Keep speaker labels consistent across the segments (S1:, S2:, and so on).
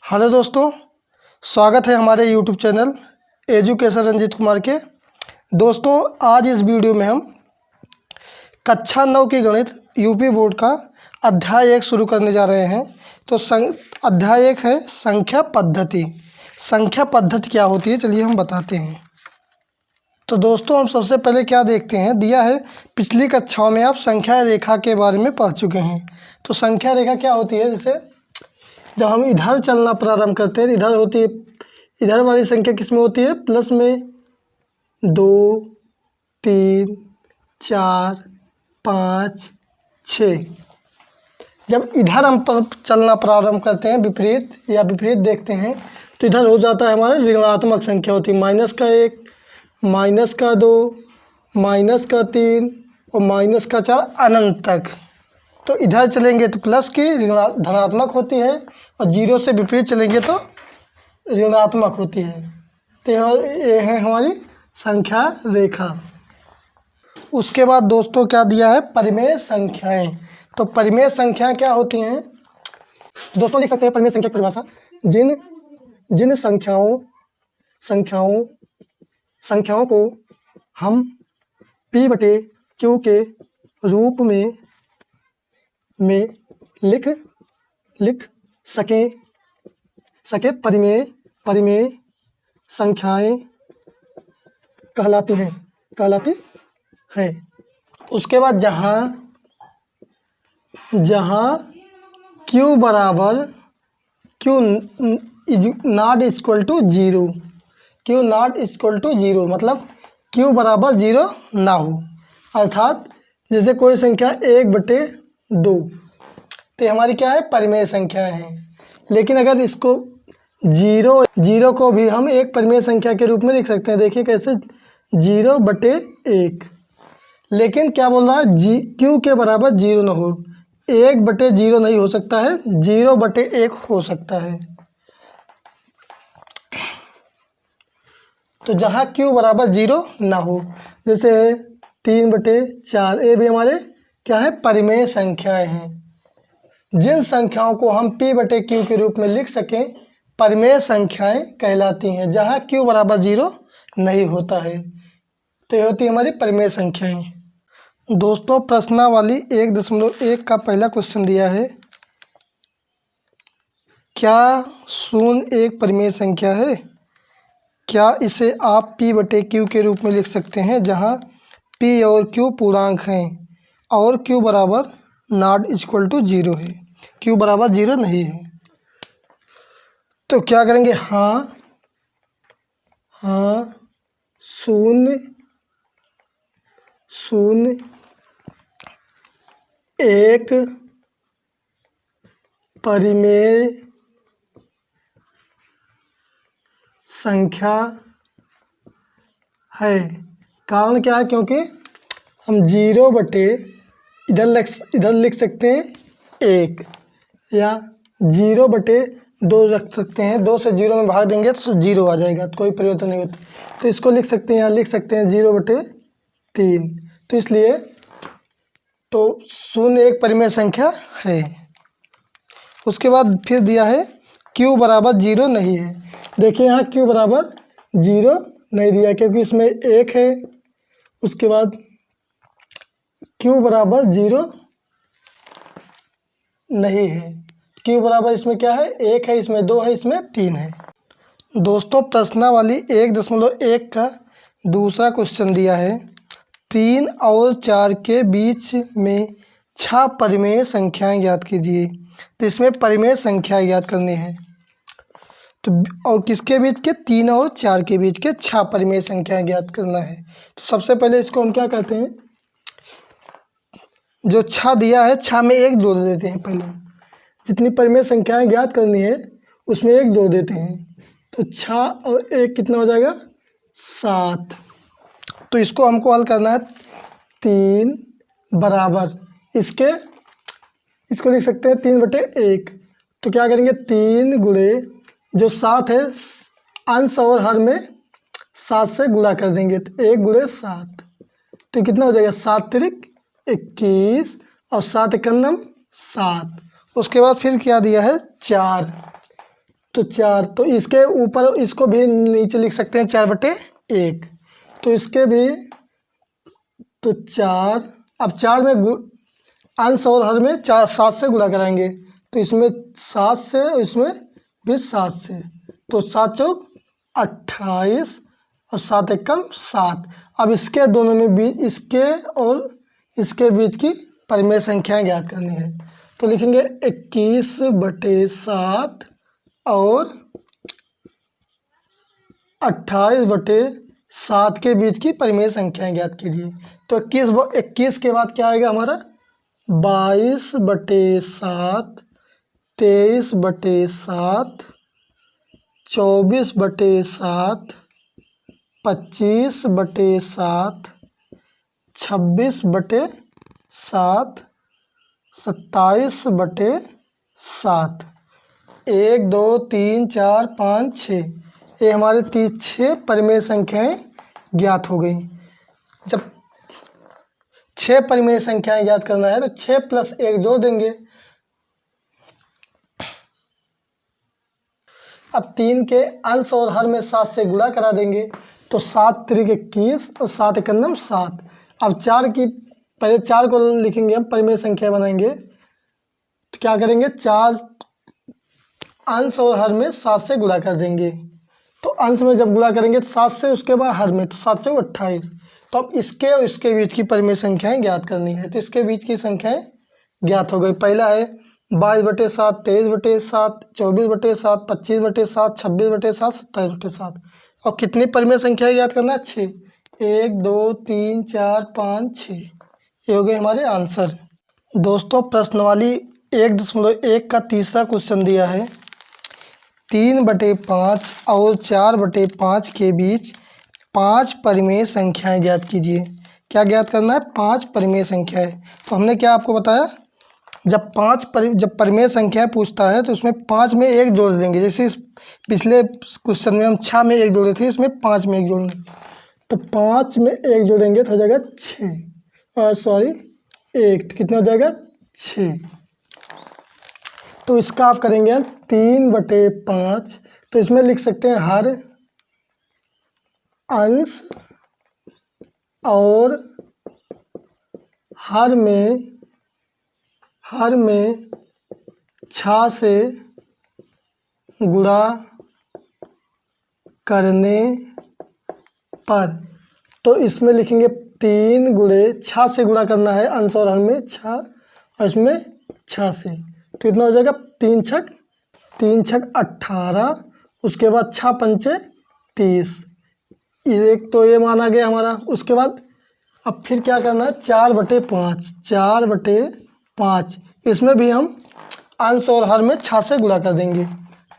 S1: Hello दोस्तों, स्वागत है हमारे YouTube channel education Ranjeet Kumar के। दोस्तों, आज इस वीडियो में हम कक्षा 9 की गणित यूपी बोर्ड का अध्याय 1 शुरू करने जा रहे हैं। तो अध्याय 1 है संख्या पद्धति। संख्या पद्धति क्या होती है, चलिए हम बताते हैं। तो दोस्तों, हम सबसे पहले क्या देखते हैं, दिया है पिछली कक्षाओं में आप संख्या रेखा के बारे में पढ़ चुके हैं। तो संख्या रेखा क्या होती है, जैसे जब हम इधर चलना प्रारंभ करते हैं, इधर होती है, इधर वाली संख्या किस में होती है, प्लस में 2, 3, 4, 5, 6। जब इधर हम चलना प्रारंभ करते हैं, विपरीत देखते हैं, तो इधर हो जाता है हमारा ऋणात्मक संख्या होती है। -1, -2, -3 और -4 अनंत तक। तो इधर चलेंगे तो प्लस की धनात्मक होती है, और 0 से विपरीत चलेंगे तो ऋणात्मक होती है। तो ये है हमारी संख्या रेखा। उसके बाद दोस्तों क्या दिया है, परिमेय संख्याएं। तो परिमेय संख्या क्या होती हैं दोस्तों, लिख सकते हैं परिमेय संख्या की परिभाषा। जिन संख्याओं को हम P/Q के रूप में लिख सके परिमेय संख्याएं कहलाती हैं। उसके बाद जहाँ Q बराबर Q not equal to 0, Q not equal to 0 मतलब Q बराबर 0 ना हो, अर्थात जैसे कोई संख्या 1/2, तो हमारी क्या है, परिमेय संख्या है। लेकिन अगर इसको 0 को भी हम एक परिमेय संख्या के रूप में लिख सकते हैं। देखिए कैसे, 0/1। लेकिन क्या बोल रहा है, Q के बराबर 0 ना हो, 1/0 नहीं हो सकता है, 0/1 हो सकता है। तो जहाँ Q बराबर 0 ना हो, जैसे 3/4, ये भी हमारे क्या है, परिमेय संख्याएं हैं। जिन संख्याओं को हम P/Q के रूप में लिख सकें, परिमेय संख्याएं कहलाती हैं, जहाँ Q बराबर 0 नहीं होता है। तो ये होती है हमारी परिमेय संख्याएं। दोस्तों, प्रश्नावली 1.1 का पहला क्वेश्चन दिया है, क्या 0 एक परिमेय संख्या है? क्या इसे आप P/Q के रूप में लिख सकते हैं, जहाँ P और Q पूर्णांक हैं और Q बराबर नॉट इक्वल टू 0 है, Q बराबर 0 नहीं है। तो क्या करेंगे, हाँ 0 एक परिमेय संख्या है। कारण क्या है, क्योंकि हम 0 इधर लिख सकते हैं 1, या 0/2 रख सकते हैं। 2 से 0 में भाग देंगे तो 0 आ जाएगा, तो कोई परिवर्तन नहीं होता। तो इसको लिख सकते हैं, यहाँ लिख सकते हैं 0/3। तो इसलिए 0 एक परिमेय संख्या है। उसके बाद फिर दिया है Q बराबर 0 नहीं है। देखिए यहाँ Q बराबर 0 नहीं दिया, क्योंकि इसमें 1 है। उसके बाद Q बराबर 0 नहीं है। Q बराबर इसमें क्या है, 1 है, इसमें 2 है, इसमें 3 है। दोस्तों, प्रश्नावली 1.1 का दूसरा क्वेश्चन दिया है, 3 और 4 के बीच में 6 परिमेय संख्याएं ज्ञात कीजिए। तो इसमें परिमेय संख्या ज्ञात करनी है। तो और किसके बीच के, 3 और 4 के बीच के 6 परिमेय संख्याएं ज्ञात करना है। तो सबसे पहले इसको हम क्या कहते हैं, जो 6 दिया है, 6 में 1 जोड़ देते हैं। पहले जितनी परिमेय संख्याएं ज्ञात करनी है उसमें 1 जोड़ देते हैं, तो 6 और 1 कितना हो जाएगा, 7। तो इसको हमको हल करना है, 3 बराबर इसको लिख सकते हैं 3/1। तो क्या करेंगे, 3 गुणे जो 7 है, अंश और हर में 7 से गुणा कर देंगे, तो 1 गुणे 7। तो कितना हो जाएगा, 7 तिरिक 21 और 7 एकम 7। उसके बाद फिर क्या दिया है, 4। तो 4, तो इसके ऊपर इसको भी नीचे लिख सकते हैं 4/1। तो इसके भी तो 4, अब 4 में अंश और हर में 7 से गुणा कराएंगे, तो इसमें 7 से और इसमें भी 7 से, तो 7 चौक 28 और 7 एकम 7। अब इसके दोनों में बीच, इसके और इसके बीच की परिमेय संख्याएं ज्ञात करनी है। तो लिखेंगे 21/7 और 28/7 के बीच की परिमेय संख्याएं ज्ञात कीजिए। तो 21 के बाद क्या आएगा हमारा 22/7, 23/7, 24/7, 25/7, 26/7, 27/7। 1 2 3 4 5 6, ये हमारे 6 परिमेय संख्याएं ज्ञात हो गई। जब 6 परिमेय संख्याएं ज्ञात करना है तो 6 + 1 जोड़ देंगे। अब 3 के अंश और हर में 7 से गुणा करा देंगे, तो 7 × 21 और 7 × 9 7। अब 4 की पहले 4 को लिखेंगे, हम परिमेय संख्या बनाएंगे, तो क्या करेंगे 4 अंश और हर में 7 से गुणा कर देंगे। तो अंश में जब गुणा करेंगे तो 7 से, उसके बाद हर में, तो 7 चौक 28। तो अब इसके और इसके बीच की परिमेय संख्याएं ज्ञात करनी है। तो इसके बीच की संख्याएं ज्ञात हो गई। पहला है 22/7, 23/7, 24/7, 25/7, 26/7, 27/7। और कितनी परिमेय संख्या याद करना है 6। 1 2 3 4 5 6, ये हो गए हमारे आंसर। दोस्तों प्रश्नवाली 1.1 का तीसरा क्वेश्चन दिया है 3/5 और 4/5 के बीच 5 परिमेय संख्याएं ज्ञात कीजिए। क्या ज्ञात करना है 5 परिमेय संख्याएं। तो हमने क्या आपको बताया, जब जब परिमेय संख्याएं पूछता है तो उसमें 5 में 1 जोड़ देंगे। जैसे इस पिछले क्वेश्चन में हम 6 में 1 जोड़े थे, इसमें 5 में 1 जोड़ेंगे, तो 5 में 1 जोड़ेंगे तो हो जाएगा 6, 1, तो कितना हो जाएगा 6। तो इसका आप करेंगे 3/5, तो इसमें लिख सकते हैं हर, अंश और हर में 6 से गुणा करने पर, तो इसमें लिखेंगे 3 × 6 से गुणा करना है, अंश और हर में 6 और इसमें 6 से, तो इतना हो जाएगा 3 छक 18, उसके बाद 6 पंचे 30, एक तो ये माना गया हमारा। उसके बाद अब फिर क्या करना है 4/5, इसमें भी हम अंश और हर में 6 से गुणा कर देंगे।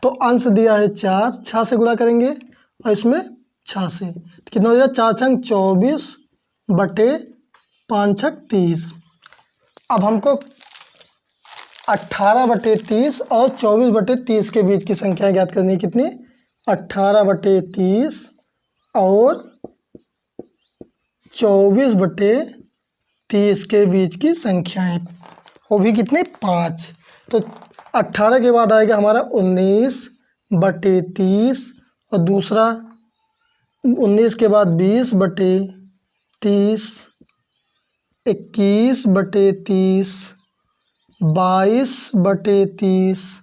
S1: तो अंश दिया है 4, 6 से गुणा करेंगे और इसमें 6 से, तो कितना हो जाएगा 4 छंग 24 बटे 5 छक 30। अब हमको 18/30 और 24/30 के बीच की संख्या ज्ञात करनी है। कितनी 18/30 और 24/30 के बीच की संख्याएं, वो भी कितने 5। तो 18 के बाद आएगा हमारा 19/30 और दूसरा 19 के बाद 20/30, 21/30, 22/30,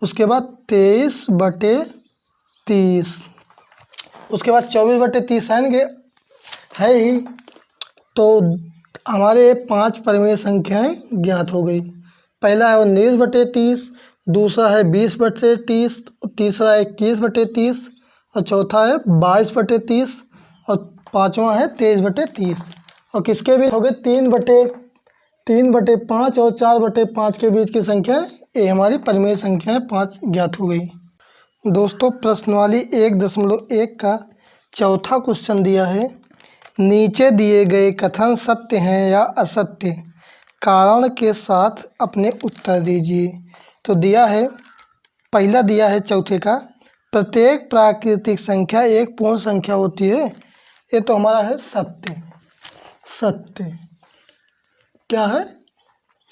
S1: उसके बाद 23/30, उसके बाद 24/30 है ही। तो हमारे 5 परिमेय संख्याएं ज्ञात हो गई। पहला है 19/30, दूसरा है 20/30, तीसरा है 21/30 और चौथा है 22/30 और पांचवा है 23/30। और किसके भी हो गए 3/5 और 4/5 के बीच की संख्या, ये हमारी परिमेय संख्याएं 5 ज्ञात हो गई। दोस्तों प्रश्नवाली 1.1 का चौथा क्वेश्चन दिया है नीचे दिए गए कथन सत्य हैं या असत्य, कारण के साथ अपने उत्तर दीजिए। तो दिया है, पहला दिया है चौथे का, प्रत्येक प्राकृतिक संख्या एक पूर्ण संख्या होती है। ये तो हमारा है सत्य। सत्य क्या है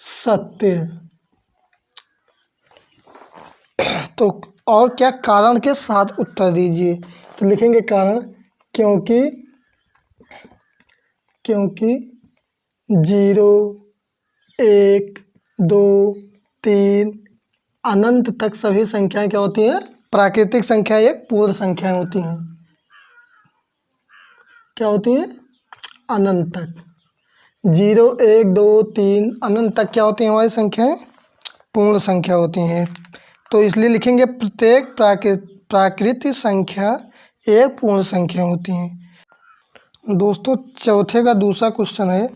S1: सत्य। तो और क्या कारण के साथ उत्तर दीजिए। तो लिखेंगे कारण, क्योंकि 0, 1, 2, 3 अनंत तक सभी संख्याएं क्या होती हैं, प्राकृतिक संख्या एक पूर्ण संख्याएं होती हैं। क्या होती हैं, अनंत तक। 0, 1, 2, 3 अनंत तक क्या होती हैं हमारी संख्याएं, पूर्ण संख्या होती हैं। तो इसलिए लिखेंगे प्रत्येक प्राकृतिक संख्या एक पूर्ण संख्या होती हैं। दोस्तों चौथे का दूसरा क्वेश्चन है,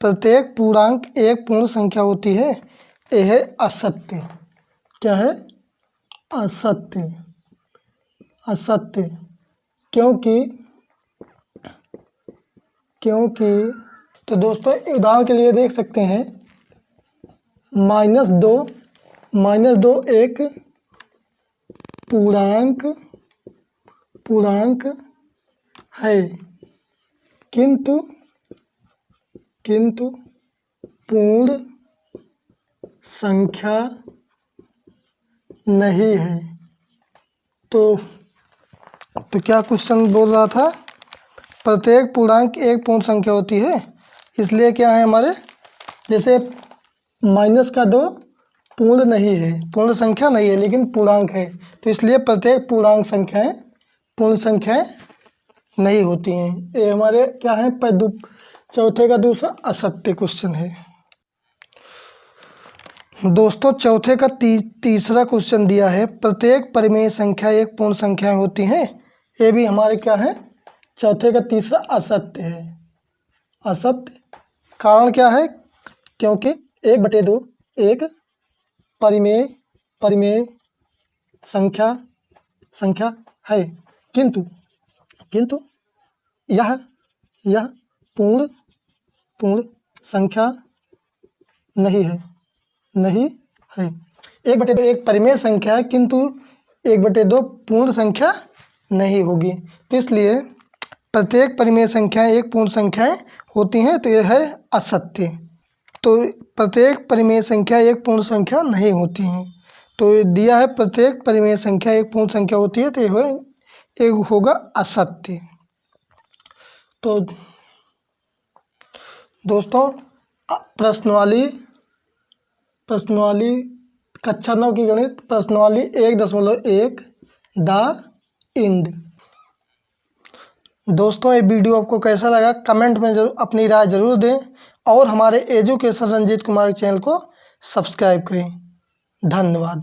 S1: प्रत्येक पूर्णांक एक पूर्ण संख्या होती है, यह है असत्य। क्या है, असत्य। असत्य क्योंकि तो दोस्तों उदाहरण के लिए देख सकते हैं, -2 एक पूर्णांक है, किंतु पूर्ण संख्या नहीं है। तो क्या क्वेश्चन बोल रहा था, प्रत्येक पूर्णांक एक पूर्ण संख्या होती है, इसलिए क्या है हमारे, जैसे -2 पूर्ण नहीं है, पूर्ण संख्या नहीं है लेकिन पूर्णांक है, तो इसलिए प्रत्येक पूर्णांक संख्याएं पूर्ण संख्याएं नहीं होती हैं। ये हमारे क्या है, चौथे का दूसरा असत्य क्वेश्चन है। दोस्तों चौथे का तीसरा क्वेश्चन दिया है, प्रत्येक परिमेय संख्या एक पूर्ण संख्या होती हैं, ये भी हमारे क्या है, चौथे का तीसरा असत्य है। असत्य कारण क्या है, क्योंकि 1/2 एक परिमेय संख्या है, किंतु यह पूर्ण संख्या नहीं है। 1/2 एक परिमेय संख्या है, किंतु 1/2 पूर्ण संख्या नहीं होगी। तो इसलिए प्रत्येक परिमेय संख्या एक पूर्ण संख्याएं होती हैं, तो यह है असत्य। तो प्रत्येक परिमेय संख्या एक पूर्ण संख्या नहीं होती हैं, तो दिया है प्रत्येक परिमेय संख्या एक पूर्ण संख्या होती है, तो यह एक होगा असत्य। तो दोस्तों प्रश्नवाली कक्षा 9 की गणित प्रश्नवाली 1.1 द इंड। दोस्तों ये वीडियो आपको कैसा लगा कमेंट में जरूर अपनी राय जरूर दें, और हमारे एजुकेशन रंजीत कुमार चैनल को सब्सक्राइब करें। धन्यवाद।